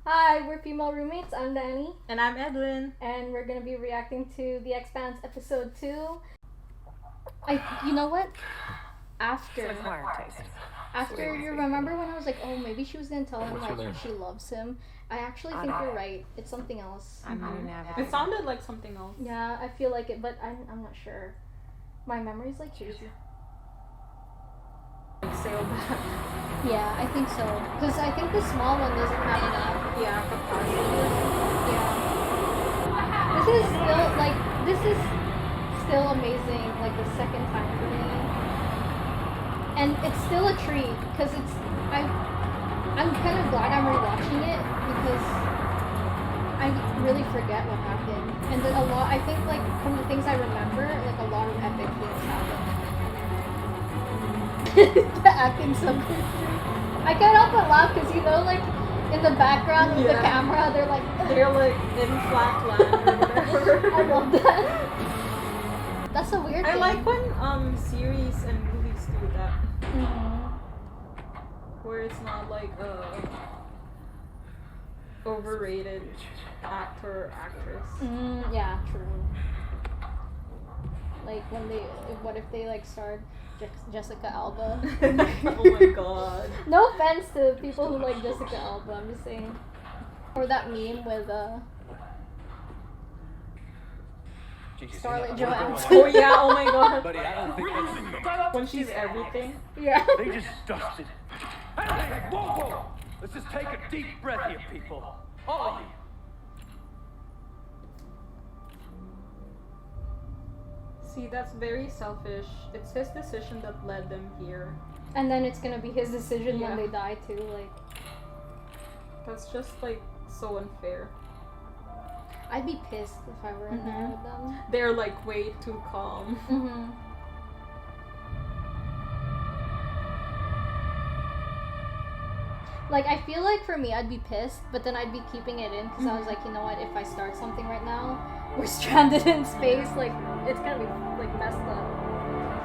Hi, we're female roommates. I'm Danny. And I'm Edwin. And we're gonna be reacting to the Expanse episode 2. You know what? After you remember when I was like, oh, maybe she was gonna tell him like she loves him. I actually think you're right. It's something else. It sounded like something else. Yeah, I feel like it, but I'm not sure. My memory's like hazy. Sail back. Yeah, I think so. Because I think the small one doesn't have enough. Yeah, capacity. Yeah. This is still amazing, like the second time for me. And it's still a treat, because I'm kind of glad I'm rewatching it, because I really forget what happened. And then I think like from the things I remember, like a lot of epic things happened. The acting's so good. I can't help but laugh because like in the background with the camera, they're like in flat land or whatever. I love that. That's a weird thing. I like when series and movies do that. Where it's not like overrated actor or actress. Yeah, true. Like what if they like starred Jessica Alba? Oh my god. No offense to people who like Jessica Alba, I'm just saying. Or that meme with Scarlett Johansson. Oh yeah, oh my god. Buddy, I don't think when she's everything. Yeah. They just dusted. Hey, whoa! Let's just take a deep breath here, people. All of you. See, that's very selfish. It's his decision that led them here. And then it's gonna be his decision when they die too, like. That's just like so unfair. I'd be pissed if I were in there with them. They're like way too calm. Like, I feel like for me, I'd be pissed, but then I'd be keeping it in because I was like, you know what, if I start something right now, we're stranded in space, like, it's gonna be, like, messed up.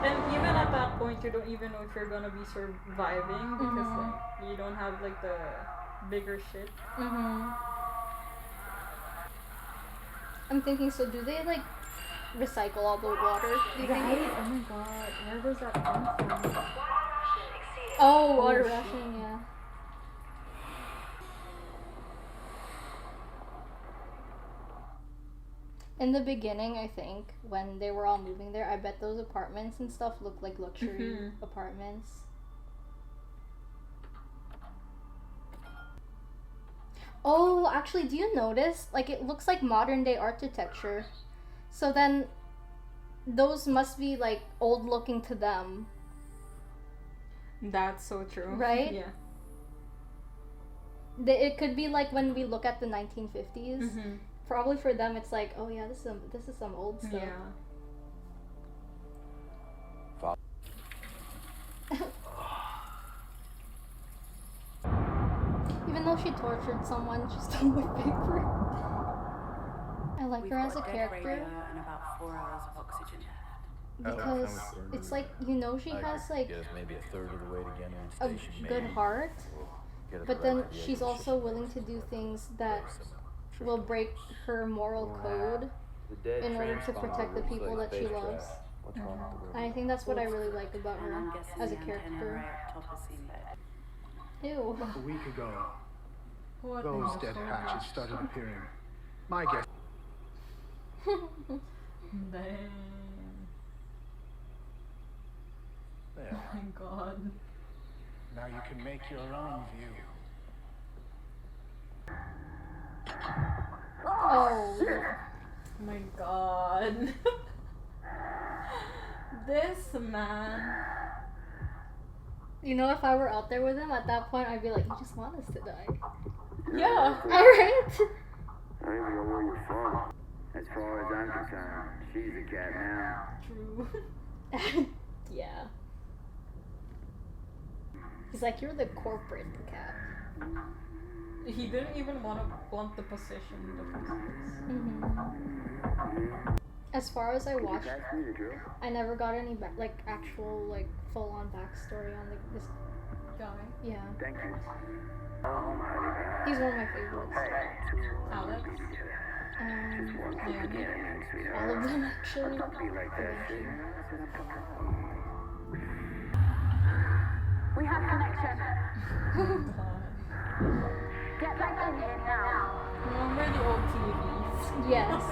And even at that point, you don't even know if you're gonna be surviving because, like, you don't have, like, the bigger shit. I'm thinking, so do they, like, recycle all the water? Do you think? Oh my god, where does that come from? Oh, water rationing, yeah. In the beginning, I think, when they were all moving there, I bet those apartments and stuff looked like luxury apartments. Oh, actually, do you notice? Like, it looks like modern day architecture. So then, those must be, like, old looking to them. That's so true. Right? Yeah. It could be like when we look at the 1950s. Probably for them, it's like, oh yeah, this is some old stuff. Yeah. Even though she tortured someone, she stole my paper. I like her as a character and about 4 hours of oxygen. because it's like, she has like maybe a third of the way to get a good heart, but then she's also willing to do things that will break her moral code in order to protect the people that she loves. And I think that's what I really like about her as a character. Ew. A week ago, those dead patches started appearing. My guess. Dang. There. Oh my god. Now you can make your own view. Oh. Oh my god. This man. If I were out there with him at that point, I'd be like, you just want us to die. Yeah. Alright. I don't even know where you're from. As far as I'm concerned, she's a cat now. True. Yeah. He's like, you're the corporate cat. He didn't even want the position in the first place. As far as I watched, That's me, the girl. I never got any actual full-on backstory on this guy. Yeah. Thank you. Oh my God. He's one of my favorites. Alex? Yeah. All of them actually. Don't be like that, Eventually. We have connection. Get back in here now. Remember the old TVs? Yes.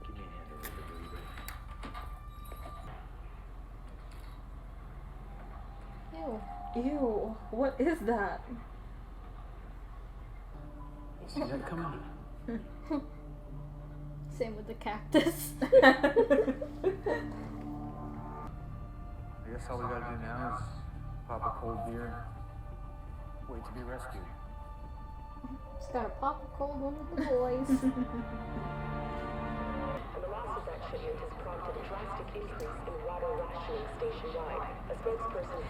Give me a hand over the breathing. Ew. Ew, what is that? You see that coming? Same with the cactus. I guess all we gotta do now is pop a cold beer and wait to be rescued. Just gotta pop a cold one with the boys. And the loss of that shipment has prompted a drastic increase in water rationing stationwide. A spokesperson.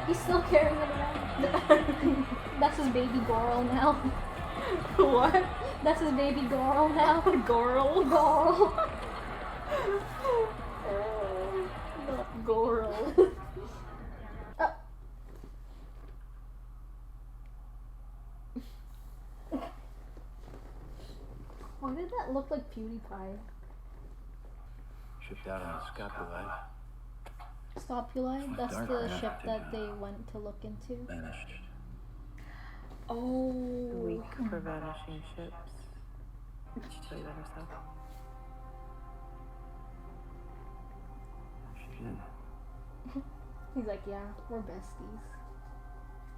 He's still carrying it around. That's his baby Goral now. What? That's his baby Goral now. Goral? Goral. Not Goral. Why did that look like PewDiePie? Shipped out on the scapulae. Stopuli? That's Dark the red. ship that they went to look into. Vanished. Oh. Weak for vanishing ships. Did she tell you that herself? She did. He's like, yeah, we're besties.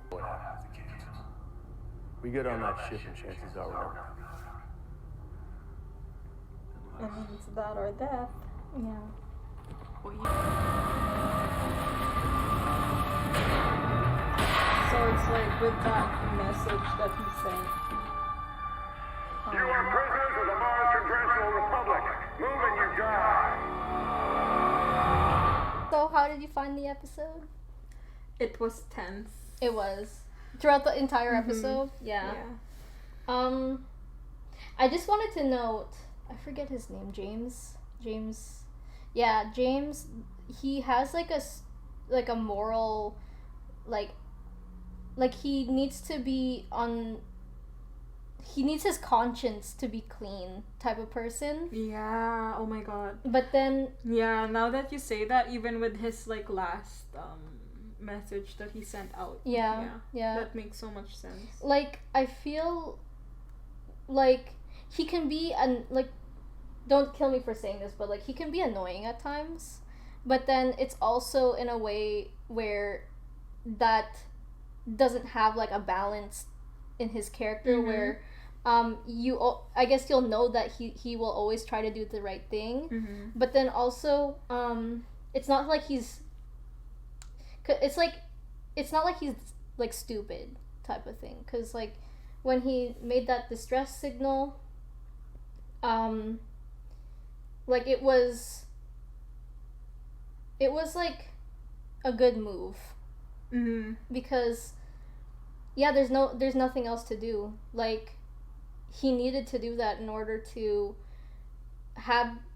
What happened to the kids? We get on that ship and chances are we're never coming out. And it's that or death. Yeah. So it's like with that message that he sent. You are prisoners of the Mars Congressional Republic. Move and you die. So how did you find the episode? It was tense. It was. Throughout the entire episode? Yeah. I just wanted to note, I forget his name, James. Yeah, James, he has like a moral, like he needs to be on, he needs his conscience to be clean type of person. Yeah, oh my god. But then, Yeah, now that you say that, even with his like last message that he sent out. yeah. That makes so much sense. Like, I feel like he can be, like, don't kill me for saying this, but like he can be annoying at times, but then it's also in a way where that doesn't have like a balance in his character, where I guess you'll know that he will always try to do the right thing, but then also it's not like he's like stupid type of thing, because like when he made that distress signal, like it was like a good move, because yeah, there's nothing else to do. Like, he needed to do that in order to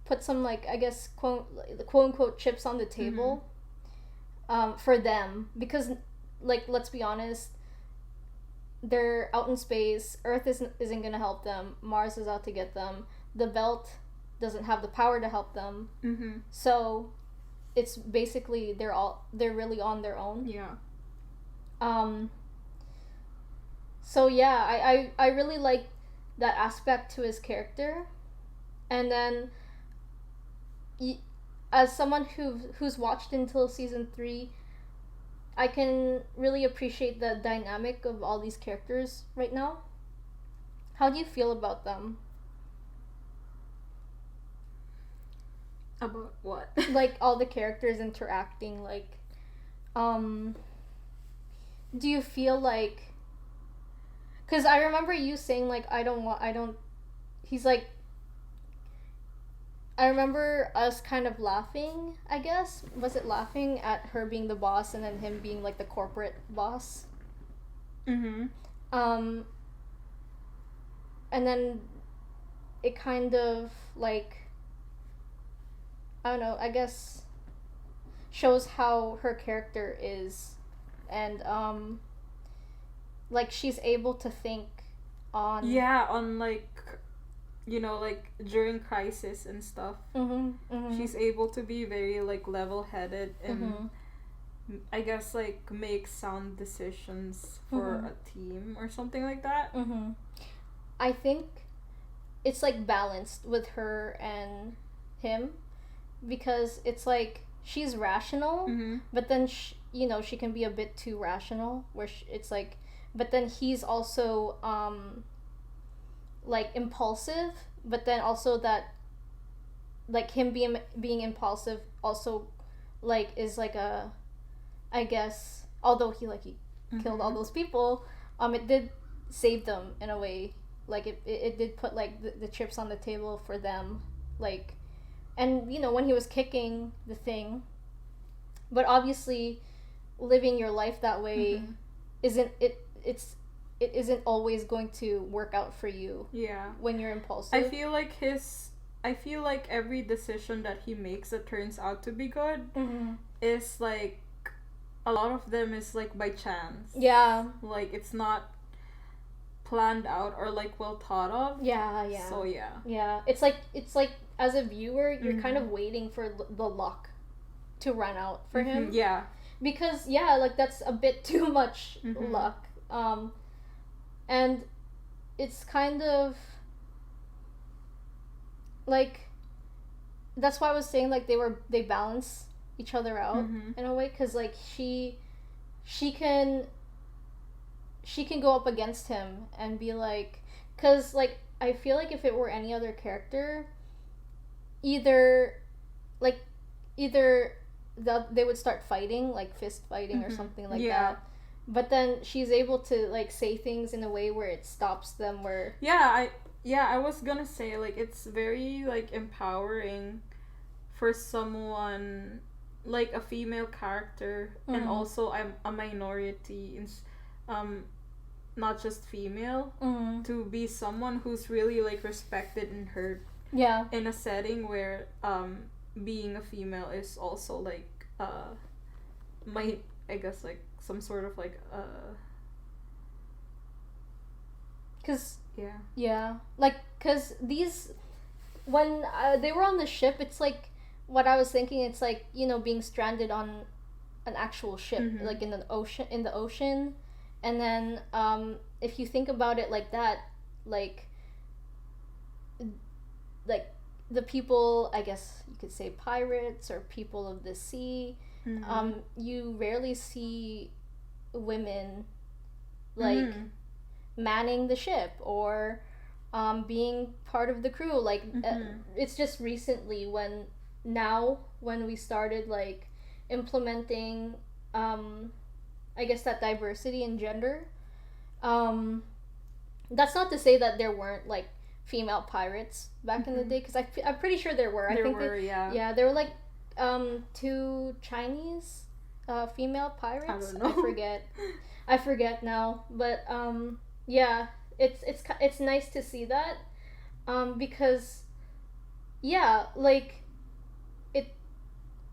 put some, like, I guess quote unquote chips on the table, for them, because like, let's be honest, they're out in space. Earth isn't gonna help them. Mars is out to get them. The belt doesn't have the power to help them. So it's basically they're really on their own. Yeah. So yeah, I really like that aspect to his character. And then as someone who's watched until season 3, I can really appreciate the dynamic of all these characters right now. How do you feel about them? About what? Like, all the characters interacting, like, do you feel like, because I remember you saying, like, he's like, I remember us kind of laughing, I guess. Was it laughing at her being the boss and then him being, like, the corporate boss? And then it kind of like, I don't know, I guess shows how her character is, and like she's able to think on on like, like during crisis and stuff. She's able to be very like level-headed and I guess like make sound decisions for a team or something like that. I think it's like balanced with her and him, because it's like she's rational, but then she can be a bit too rational, where it's like, but then he's also like impulsive, but then also that like him being impulsive also like is like a, I guess, although he killed all those people, it did save them in a way. Like it did put like the chips on the table for them, like, and when he was kicking the thing, but obviously living your life that way it isn't always going to work out for you. Yeah. When you're impulsive. I feel like every decision that he makes that turns out to be good is like, a lot of them is like by chance. Yeah. Like it's not planned out or like well thought of. Yeah. So yeah. Yeah. It's like as a viewer, you're kind of waiting for the luck to run out for him. Yeah. Because like that's a bit too much luck. And it's kind of like, that's why I was saying like they balance each other out in a way, because like she can go up against him and be like, because like I feel like if it were any other character, either they would start fighting, like fist fighting or something like that. But then she's able to like say things in a way where it stops them, where I was gonna say like it's very like empowering for someone like a female character and also a minority in not just female to be someone who's really like respected and heard in a setting where being a female is also like I guess like some sort of like cause like, cause these, when they were on the ship, it's like, what I was thinking, it's like, being stranded on an actual ship, like in the ocean, and then if you think about it like that, like the people, I guess you could say pirates or people of the sea, you rarely see women like manning the ship or being part of the crew, like it's just recently when we started like implementing I guess that diversity in gender. That's not to say that there weren't like female pirates back in the day, because I'm pretty sure there were. There were like 2 Chinese female pirates. I don't know. I forget now, but it's nice to see that, because like it,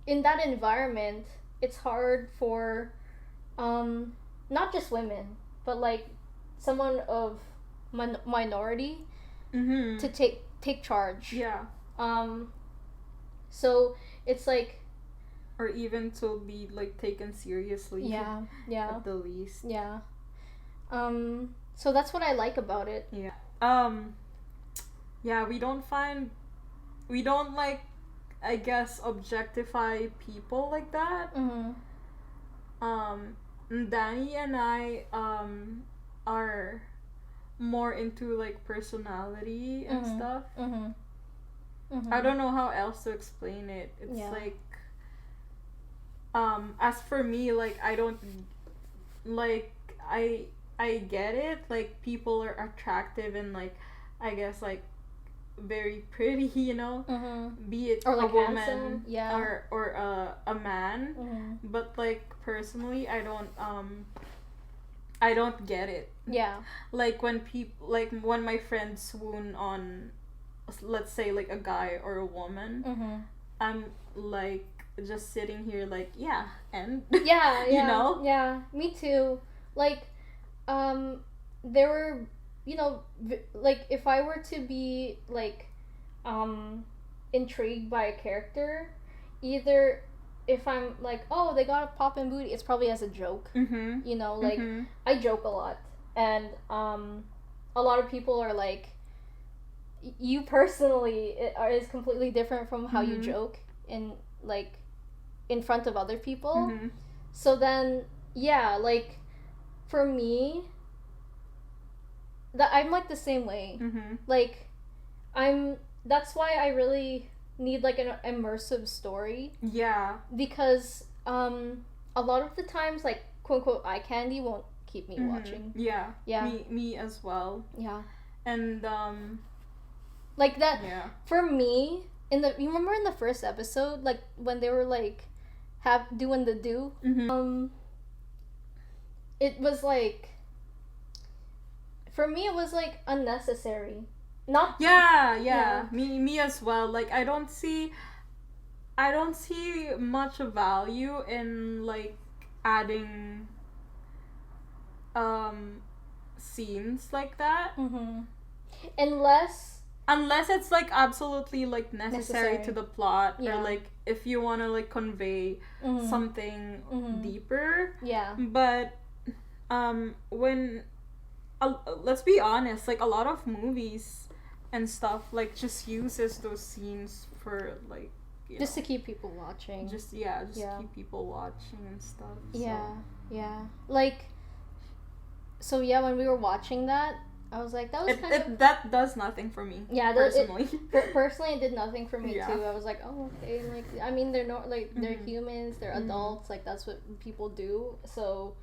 in that environment, it's hard for not just women, but like someone of minority to take charge. So it's like, or even to be like taken seriously. At the least. So that's what I like about it. We don't like, I guess, objectify people like that. Danny and I are more into like personality and stuff. I don't know how else to explain it. It's like as for me, like I don't like, I get it, like people are attractive and like, I guess like very pretty, be it or like a woman handsome, or a man, but like personally I don't get it. Like when people, like when my friends swoon on let's say like a guy or a woman, Mm-hmm. I'm like just sitting here like, yeah, and Yeah, you yeah, know? yeah, me too. Like, there were, like if I were to be like, intrigued by a character, either if I'm like, oh, they got a poppin' booty, it's probably as a joke. Mm-hmm. Like Mm-hmm. I joke a lot, and a lot of people are like, you personally is completely different from how you Mhm. joke in like in front of other people. Mm-hmm. So then, yeah, like for me, that I'm like the same way. Mm-hmm. Like that's why I really need like an immersive story, Yeah. because a lot of the times, like, quote unquote, eye candy won't keep me Mhm. watching. Yeah. Yeah. Me as well. Yeah. And Like that yeah. for me, you remember in the first episode, like when they were like doing the do? Mm-hmm. It was like, for me it was like unnecessary. Not Yeah. Yeah. Me as well. Like I don't see much value in like adding scenes like that. Mm-hmm. Unless It's like absolutely like necessary to Necessary. the plot, Yeah. or like if you want to like convey Mhm. something Mhm. deeper. Yeah. But when let's be honest, like a lot of movies and stuff like just uses those scenes for like Just to keep people watching. just Yeah. keep people watching and stuff. So. Yeah. Like, so yeah, when we were watching that, I was like, that was kind of... That does nothing for me. Yeah, personally. Personally, it did nothing for me Yeah. too. I was like, oh, okay. Like, I mean, they're not like they're Mhm. humans, they're Mhm. adults. Like that's what people do. So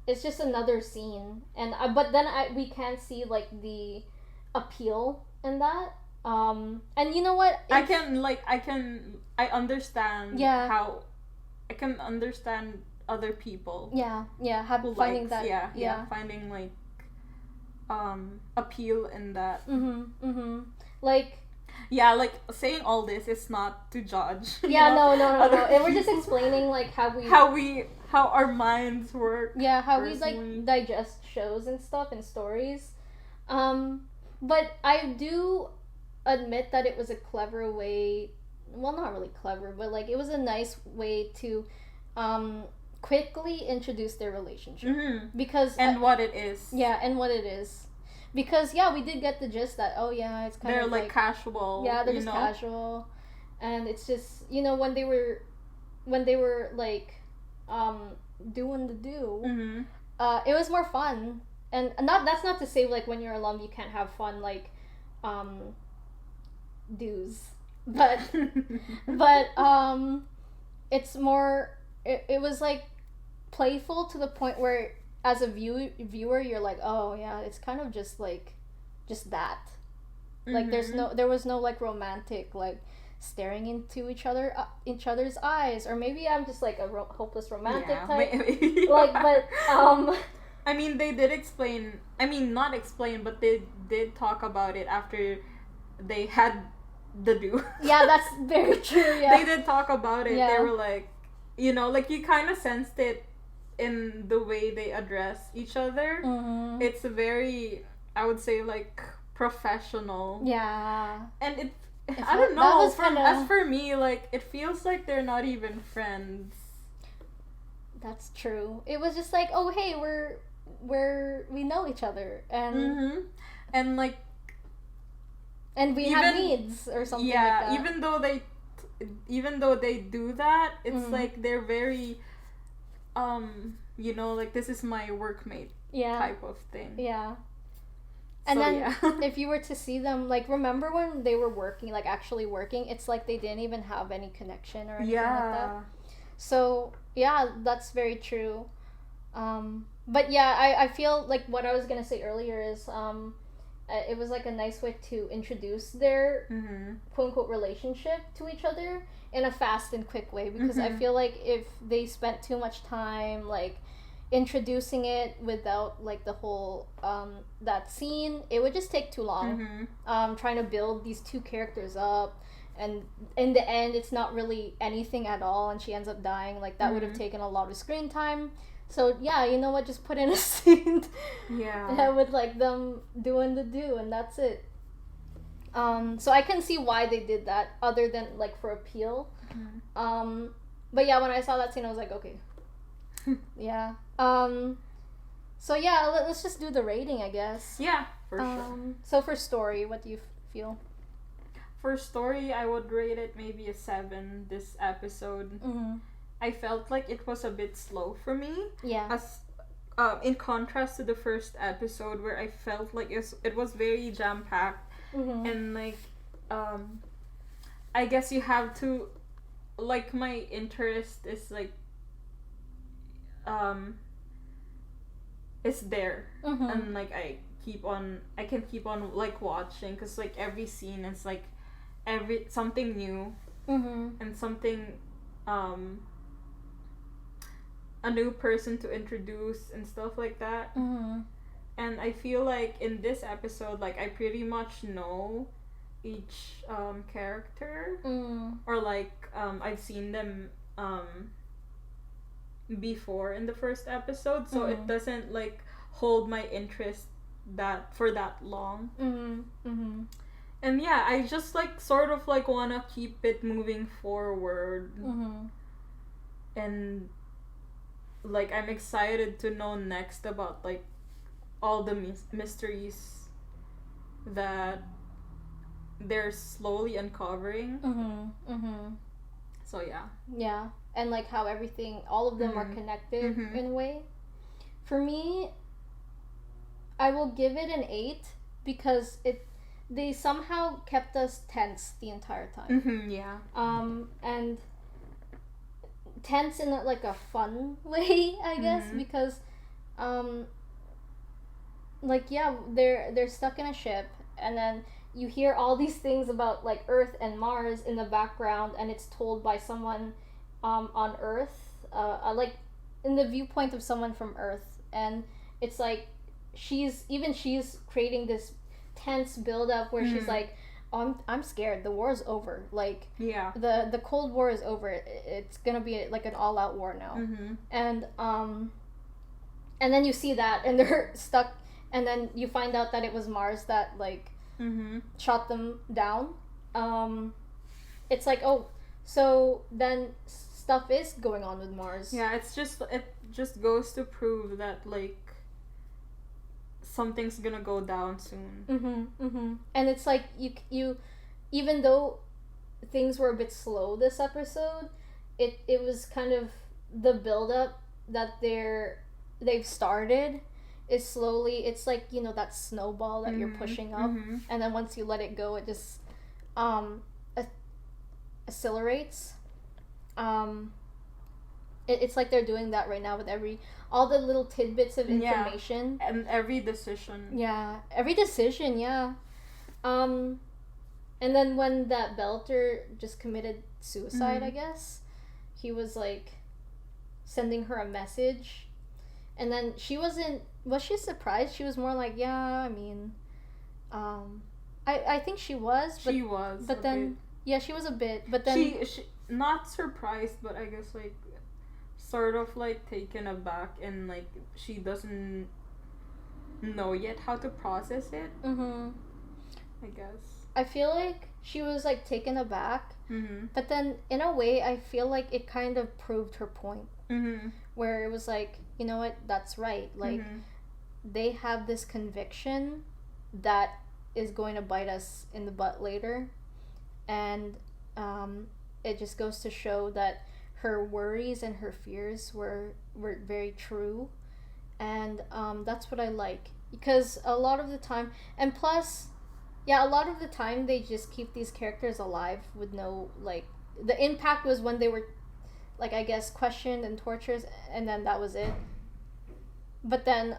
it's just another scene, and but then we can see like the appeal in that. And you know what? I understand Yeah. how I can understand other people Yeah, who finding likes, that. yeah, finding like appeal in that. Like, Yeah, like saying all this is not to judge. you yeah, know, no. other And we're just people. explaining like how our minds work. yeah, how we personally. like digest shows and stuff and stories. But I do admit that it was a clever way, well, not really clever, but like it was a nice way to quickly introduce their relationship, Mhm. because And what it is. yeah, and what it is, because yeah, we did get the gist that, oh yeah, it's kind They're of like casual. yeah, they're you just know? casual, and it's just, when they were like doing the do, Mhm. it was more fun. And that's not to say like when you're alum you can't have fun like do's, but it's more, it was like playful to the point where as a viewer you're like, oh yeah, it's kind of just that. Like there was no like romantic like staring into each other's eyes, or maybe I'm just like a hopeless romantic type. Maybe. Like, but I mean, they did explain. I mean, not explain, but they did talk about it after they had the do. yeah, that's very true. Yeah, They did talk about it. Yeah. They were like, like you kind of sensed it in the way they address each other. Mhm. It's very, I would say, like professional. Yeah. And it. It I felt- don't that know. was kinda- As for me, like it feels like they're not even friends. That's true. It was just like, oh hey, we know each other, and Mm-hmm. And like. and we have Even- needs or something Yeah, like that. even though they do that, it's Mhm. like they're very like this is my workmate yeah, type of thing. yeah. And So, then yeah. if you were to see them, like, remember when they were working, like actually working, it's like they didn't even have any connection or anything like that. Yeah. So yeah, that's very true. But yeah, I feel like what I was gonna say earlier is it was like a nice way to introduce their Mm-hmm. quote unquote relationship to each other in a fast and quick way, because I Mhm. feel like if they spent too much time like introducing it without like the whole that scene, it would just take too long. Trying to build these two characters up, and in the end it's not really anything at all, and she ends up dying. Like that would have taken a lot of screen time. So yeah, you know what, just put in a scene with like them doing the do, and that's it. So I can see why they did that, other than like for appeal. But yeah, when I saw that scene I was like, okay. Yeah. So yeah, let's just do the rating, I guess. Yeah, for sure. So for story, what do you feel? For story, I would rate it maybe a 7 this episode. I felt like it was a bit slow for me. Yeah. As in contrast to the first episode, where I felt like it was very jam-packed. And like I guess you have to, like, my interest is like it's there, and like I can keep on like watching, because like every scene is like something new, and something a new person to introduce and stuff like that. And I feel like in this episode, like, I pretty much know each character, or like I've seen them before in the first episode, so it doesn't like hold my interest for that long. And yeah, I just like sort of like wanna keep it moving forward, and like I'm excited to know next about like all the mysteries that they're slowly uncovering. So yeah, and like how all of them are connected in a way. For me, I will give it an 8 because they somehow kept us tense the entire time. Yeah. And tense in like a fun way, I guess, because like, yeah, they're stuck in a ship, and then you hear all these things about like Earth and Mars in the background, and it's told by someone on Earth, like in the viewpoint of someone from Earth, and it's like she's creating this tense build up where she's like, oh, I'm scared, the war's over, like, yeah, the Cold War is over, it's gonna be like an all out war now. And then you see that, and they're stuck, and then you find out that it was Mars that like shot them down. It's like, oh, so then stuff is going on with Mars. Yeah, it just goes to prove that like something's gonna go down soon. And it's like you even though things were a bit slow this episode, it was kind of the build up that they've started is slowly, it's like, you know, that snowball that you're pushing up, and then once you let it go, it just accelerates. It's like they're doing that right now with all the little tidbits of information, and every decision. Yeah. And then when that Belter just committed suicide, I guess, he was like sending her a message, and then was she surprised? She was more like, yeah, I mean, I think she was, but then yeah, she was a bit, but then she not surprised, but I guess like sort of like taken aback, and like she doesn't know yet how to process it. I guess I feel like she was like taken aback, but then in a way I feel like it kind of proved her point, where it was like, you know what, that's right, like they have this conviction that is going to bite us in the butt later, and it just goes to show that her worries and her fears were very true, and that's what I like, because a lot of the time, and plus, yeah, a lot of the time they just keep these characters alive with no, like, the impact was when they were, like, I guess, questioned and tortured, and then that was it. But then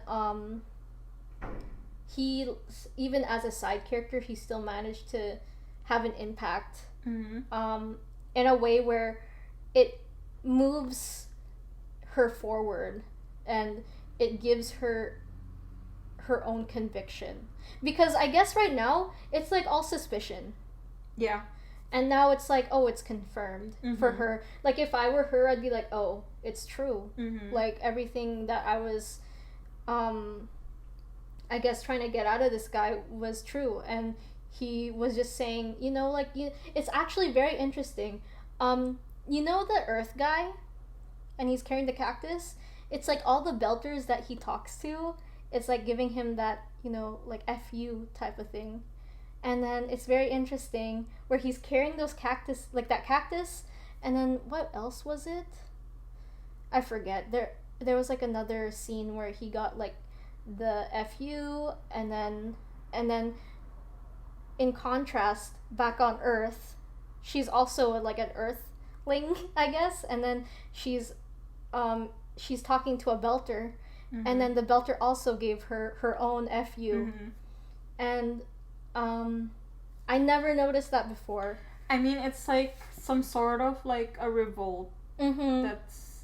he, even as a side character, he still managed to have an impact in a way where it moves her forward, and it gives her her own conviction. Because I guess right now it's like all suspicion. Yeah. And now it's like, oh, it's confirmed for her. Like, if I were her, I'd be like, oh, it's true. Like, everything that I was, I guess, trying to get out of this guy was true. And he was just saying, you know, like, it's actually very interesting. You know the Earth guy? And he's carrying the cactus? It's like all the belters that he talks to, it's like giving him that, you know, like, F-U type of thing. And then it's very interesting where he's carrying those cactus, like that cactus, and then what else was it? I forget. There was like another scene where he got like the FU, and then in contrast, back on Earth, she's also like an Earthling, I guess, and then she's talking to a belter, and then the belter also gave her own FU, and I never noticed that before. I mean, it's like some sort of like a revolt that's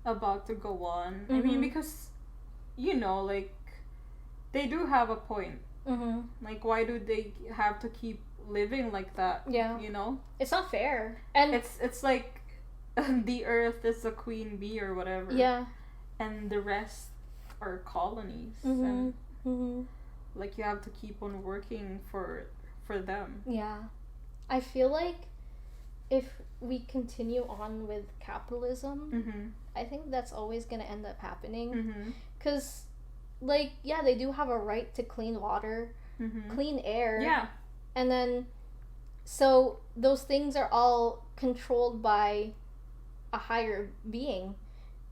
about to go on. I mean, because, you know, like, they do have a point. Like, why do they have to keep living like that? Yeah. You know? It's not fair. And it's like the Earth is a queen bee or whatever. Yeah. And the rest are colonies. And like, you have to keep on working for them. Yeah. I feel like if we continue on with capitalism, I think that's always going to end up happening. Because, like, yeah, they do have a right to clean water, clean air. Yeah. And then, so those things are all controlled by a higher being.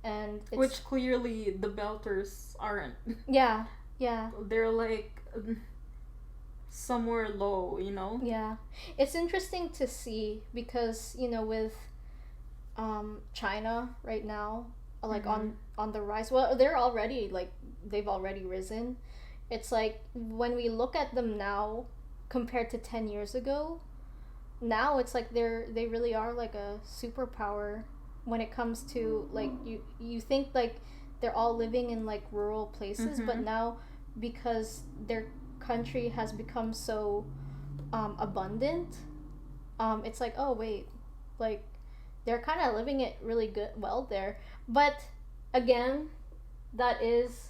And it's, which clearly the belters aren't. Yeah. They're like somewhere low, you know? Yeah. It's interesting to see because, you know, with China right now, like on the rise, well, they're already, like, they've already risen. It's like when we look at them now compared to 10 years ago, now it's like they really are like a superpower when it comes to, like, you think like they're all living in like rural places, but now because their country has become so abundant, it's like, oh wait, like, they're kind of living it really well there. But again, that is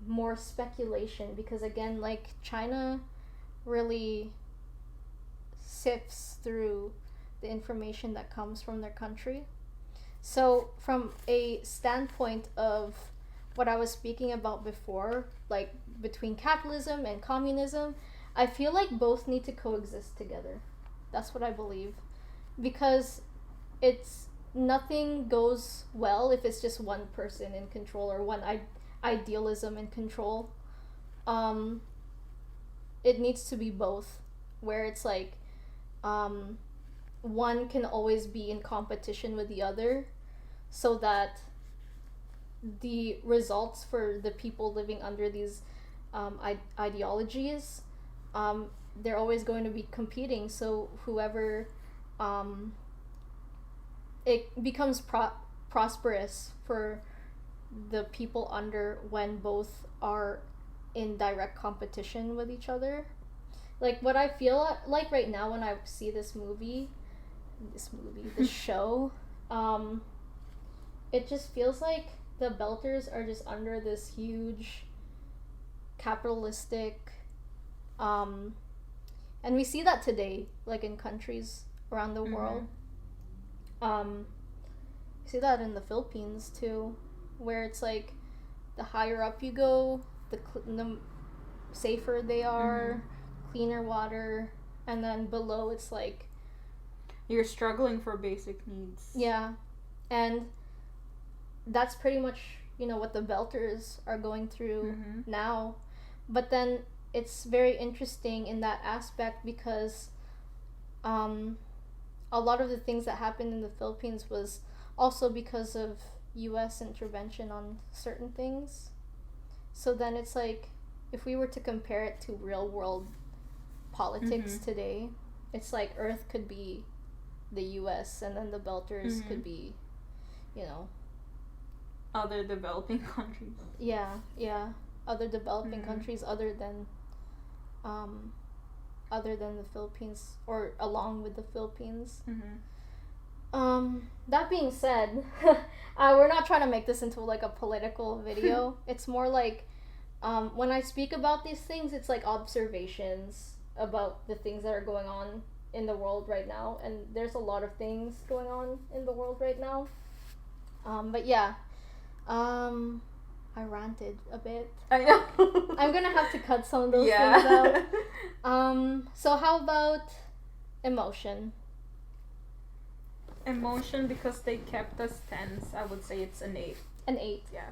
more speculation because, again, like, China really sifts through the information that comes from their country. So from a standpoint of what I was speaking about before, like between capitalism and communism, I feel like both need to coexist together. That's what I believe. Because it's, nothing goes well if it's just one person in control or one idealism in control. It needs to be both, where it's like one can always be in competition with the other, so that the results for the people living under these ideologies, they're always going to be competing. So whoever, it becomes prosperous for the people under when both are in direct competition with each other. Like, what I feel like right now when I see this show, it just feels like the belters are just under this huge capitalistic, and we see that today, like, in countries around the world. We see that in the Philippines too, where it's like the higher up you go, the safer they are, cleaner water, and then below it's like you're struggling for basic needs. Yeah. And that's pretty much, you know, what the belters are going through now. But then it's very interesting in that aspect because a lot of the things that happened in the Philippines was also because of US intervention on certain things. So then it's like, if we were to compare it to real world politics today, it's like Earth could be the US and then the belters could be, you know, other developing countries. Yeah, other developing countries other than the Philippines, or along with the Philippines. That being said, we're not trying to make this into like a political video. It's more like when I speak about these things, it's like observations about the things that are going on in the world right now, and there's a lot of things going on in the world right now. But yeah, I ranted a bit. I know. I'm gonna have to cut some of those things out. So how about emotion? Emotion, because they kept us tense, I would say it's an 8. An 8. Yeah.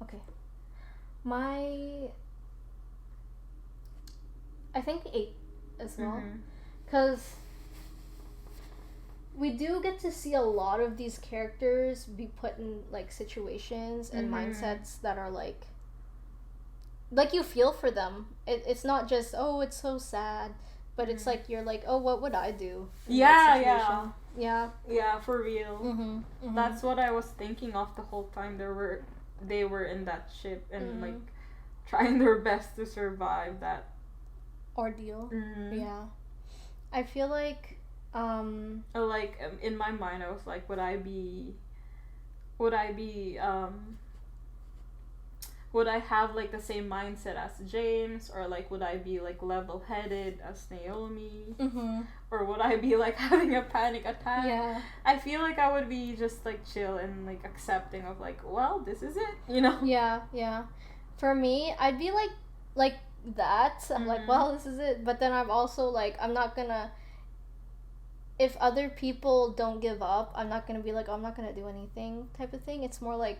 Okay. I think 8 as well. Because we do get to see a lot of these characters be put in like situations and mindsets that are like you feel for them. It's not just, oh, it's so sad, but it's like you're like, oh, what would I do in that situation? Yeah, for real. That's what I was thinking of the whole time they were in that ship and like trying their best to survive that ordeal. Yeah, I feel like in my mind I was like, would I have like the same mindset as James, or like would I be like level-headed as Naomi, or would I be like having a panic attack? Yeah, I feel like I would be just like chill and like accepting of like, well, this is it, you know? Yeah. For me, I'd be like that. I'm like, well, this is it. But then I'm also like, I'm not gonna. If other people don't give up, I'm not gonna be like, oh, I'm not gonna do anything type of thing. It's more like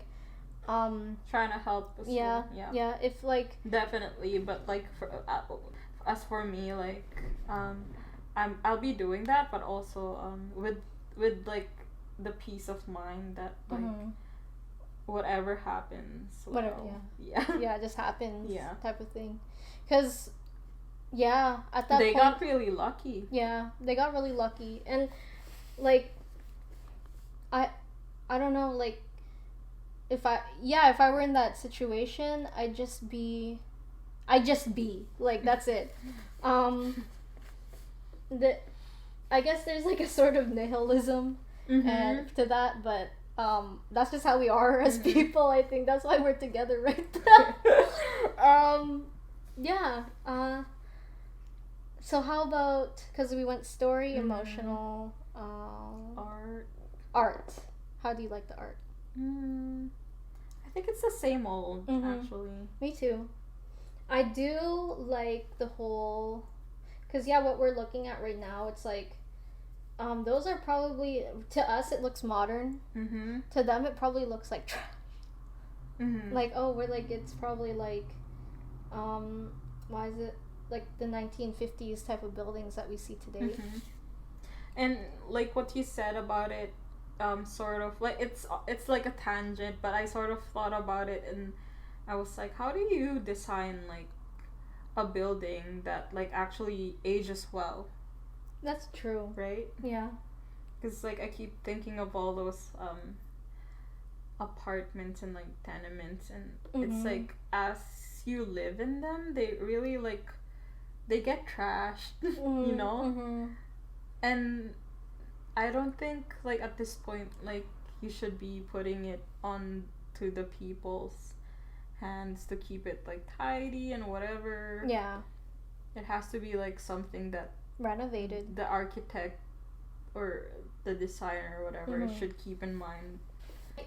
trying to help as yeah, well. yeah, if like definitely, but like as for me, like I'll be doing that, but also with like the peace of mind that like whatever happens, well, whatever, yeah, it just happens, yeah, type of thing. Because at that they point, got really lucky. Yeah, they got really lucky, and like I don't know, like if I were in that situation, I'd just be like, that's it. I guess there's like a sort of nihilism to that, but that's just how we are as people. I think that's why we're together right now. So how about, because we went story, emotional, art. How do you like the art? I think it's the same old, actually. Me too. I do like the whole, because what we're looking at right now, it's like those are probably, to us it looks modern, to them it probably looks like trash. Like, oh, we're like, it's probably like why is it like the 1950s type of buildings that we see today. And like what you said about it, sort of like it's like a tangent, but I sort of thought about it and I was like, how do you design like a building that like actually ages well? That's true, right? Yeah, because like I keep thinking of all those apartments and like tenements, and it's like as you live in them, they really like they get trashed, you know. And I don't think like at this point like you should be putting it on to the people's hands to keep it like tidy and whatever. Yeah, it has to be like something that renovated the architect or the designer or whatever should keep in mind.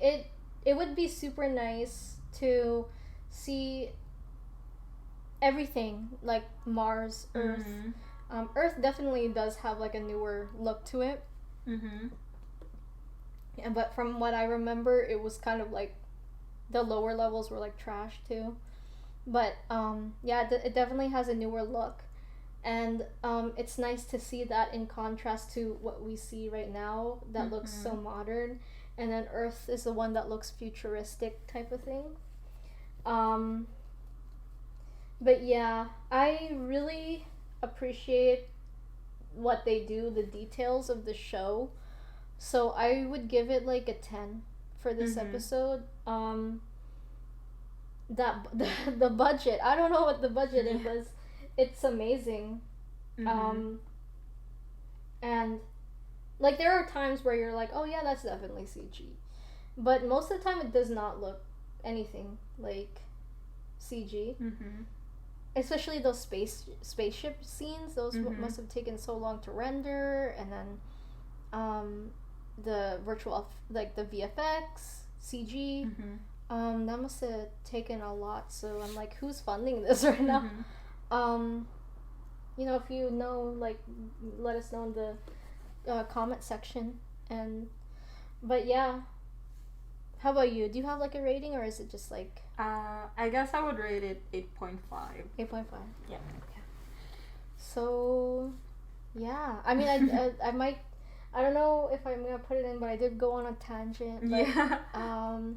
It would be super nice to see everything, like Mars, Earth. Earth definitely does have like a newer look to it. Yeah, but from what I remember, it was kind of like the lower levels were like trash too. But it definitely has a newer look, and it's nice to see that in contrast to what we see right now that looks so modern. And then Earth is the one that looks futuristic type of thing. But yeah, I really appreciate what they do, the details of the show. So I would give it like a 10 for this Mhm. episode. That the budget. I don't know what the budget it was. It's amazing. Mhm. And like there are times where you're like, oh yeah, that's definitely CG, but most of the time it does not look anything like CG. Mhm. Especially those spaceship scenes. Those Mhm. must have taken so long to render, and then the virtual like the VFX CG. Mhm. That must have taken a lot. So I'm like, who's funding this right now? Mhm. You know, if you know, like, let us know in the comment section. But yeah, how about you? Do you have like a rating, or is it just like I guess I would rate it 8.5. 8.5? Yeah. So yeah, I mean, I might, I don't know if I'm gonna put it in, but I did go on a tangent. But, Yeah. I'll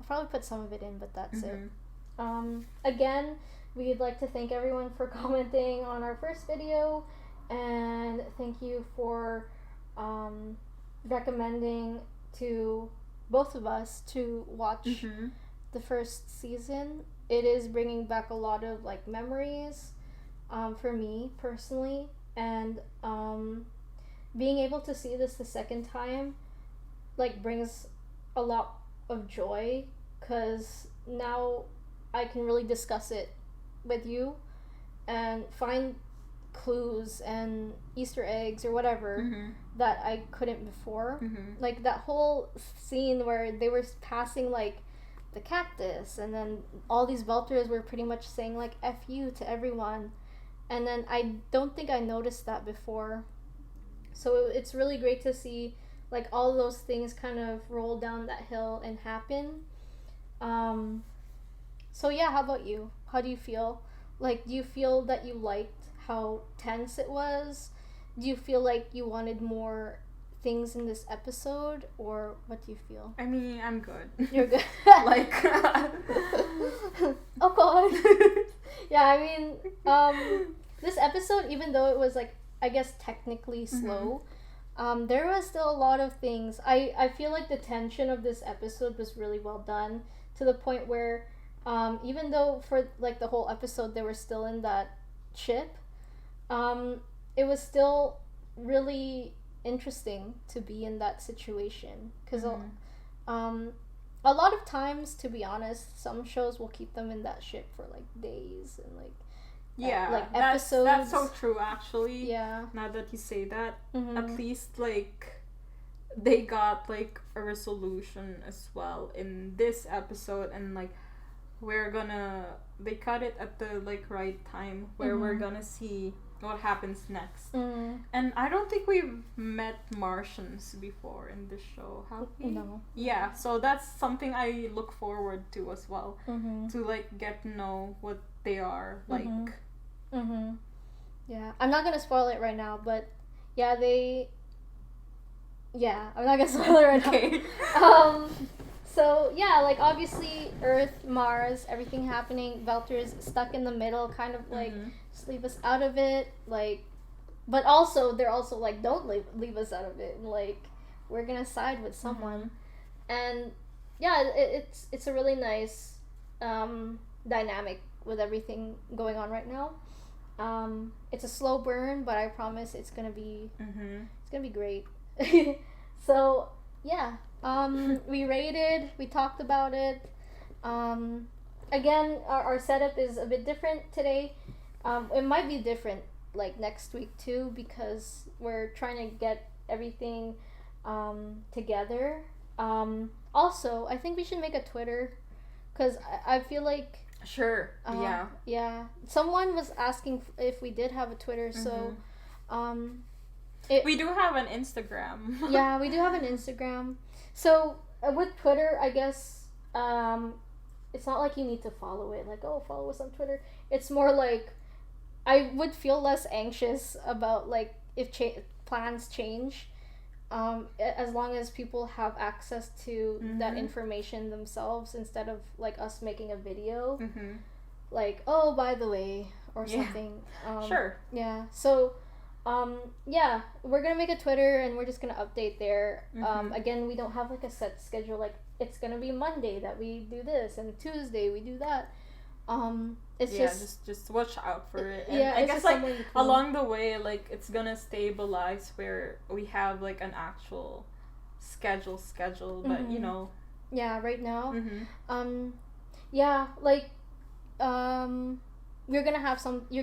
probably put some of it in, but that's it. Mhm. Again, we'd like to thank everyone for commenting on our first video, and thank you for recommending to both of us to watch Mhm. the first season. It is bringing back a lot of like memories for me personally, and being able to see this the second time like brings a lot of joy, because now I can really discuss it with you and find clues and Easter eggs or whatever Mhm. that I couldn't before. Mhm. Like that whole scene where they were passing like the cactus, and then all these Belters were pretty much saying like F you to everyone, and then I don't think I noticed that before. So it's really great to see like all those things kind of roll down that hill and happen. So yeah, how about you? How do you feel? Like, do you feel that you liked how tense it was? Do you feel like you wanted more things in this episode, or what do you feel? I mean, I'm good. You're good. Like, oh god. Yeah, I mean, this episode, even though it was like, I guess technically slow, there was still a lot of things. I feel like the tension of this episode was really well done, to the point where even though for like the whole episode they were still in that ship, it was still really interesting to be in that situation, because a lot of times, to be honest, some shows will keep them in that ship for like days and like like episodes. That's so true, actually. Yeah. Now that you say that, Mhm. at least like they got like a resolution as well in this episode, and like they cut it at the like right time where we're gonna see what happens next. And I don't think we've met Martians before in this show, have we? No. Yeah, so that's something I look forward to as well, to like get to know what they are like. Yeah, I'm not gonna spoil it right now, but yeah, I'm not gonna spoil it right Okay. now. So yeah, like obviously Earth, Mars, everything happening. Belter's stuck in the middle, kind of like just leave us out of it, like. But also they're also like, don't leave us out of it. Like, we're gonna side with someone, and yeah, it's a really nice dynamic with everything going on right now. It's a slow burn, but I promise it's gonna be great. So yeah. We rated, we talked about it. Again, our setup is a bit different today. It might be different like next week too, because we're trying to get everything together. Also, I think we should make a Twitter, because I feel like Sure. yeah, someone was asking if we did have a Twitter, so we do have an Instagram. Yeah, we do have an Instagram. So with Twitter, I guess it's not like you need to follow it. Like, oh, follow us on Twitter. It's more like I would feel less anxious about like if plans change, as long as people have access to that information themselves, instead of like us making a video, like, oh, by the way, or something. Sure. Yeah. So Yeah, we're gonna make a Twitter and we're just gonna update there. Mhm. Again, we don't have like a set schedule. Like it's gonna be Monday that we do this and Tuesday we do that. It's Yeah, just just watch out for it. And yeah, I it's guess just like somewhere in between. along the way, like it's gonna stabilize where we have like an actual schedule, but you Mhm. know. Yeah, right now. Mm-hmm. Yeah, like you're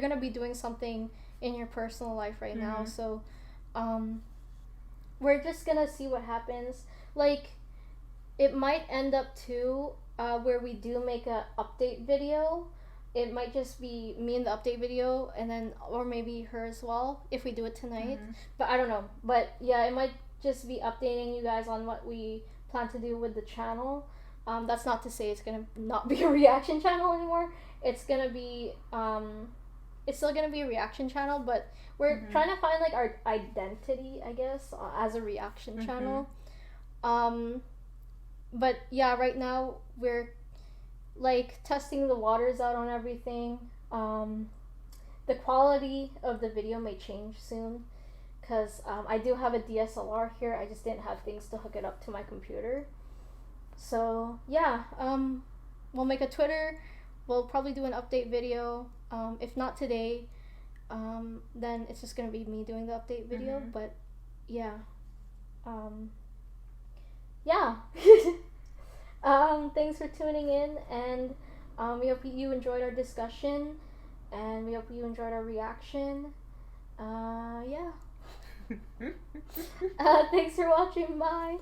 gonna be doing something in your personal life right now, Mhm. so we're just gonna see what happens. Like it might end up too where we do make a update video. It might just be me in the update video and then or maybe her as well if we do it tonight. Mhm. But I don't know. But yeah, it might just be updating you guys on what we plan to do with the channel. That's not to say it's gonna not be a reaction channel anymore. It's gonna be it's still gonna be a reaction channel, but we're Mhm. trying to find like our identity, I guess, as a reaction Mhm. channel. But yeah, right now we're like testing the waters out on everything. The quality of the video may change soon because I do have a DSLR here. I just didn't have things to hook it up to my computer. So yeah, we'll make a Twitter. We'll probably do an update video. If not today, then it's just gonna be me doing the update video. Mhm. But yeah, yeah. Thanks for tuning in, and we hope you enjoyed our discussion, and we hope you enjoyed our reaction. Yeah. Thanks for watching. Bye.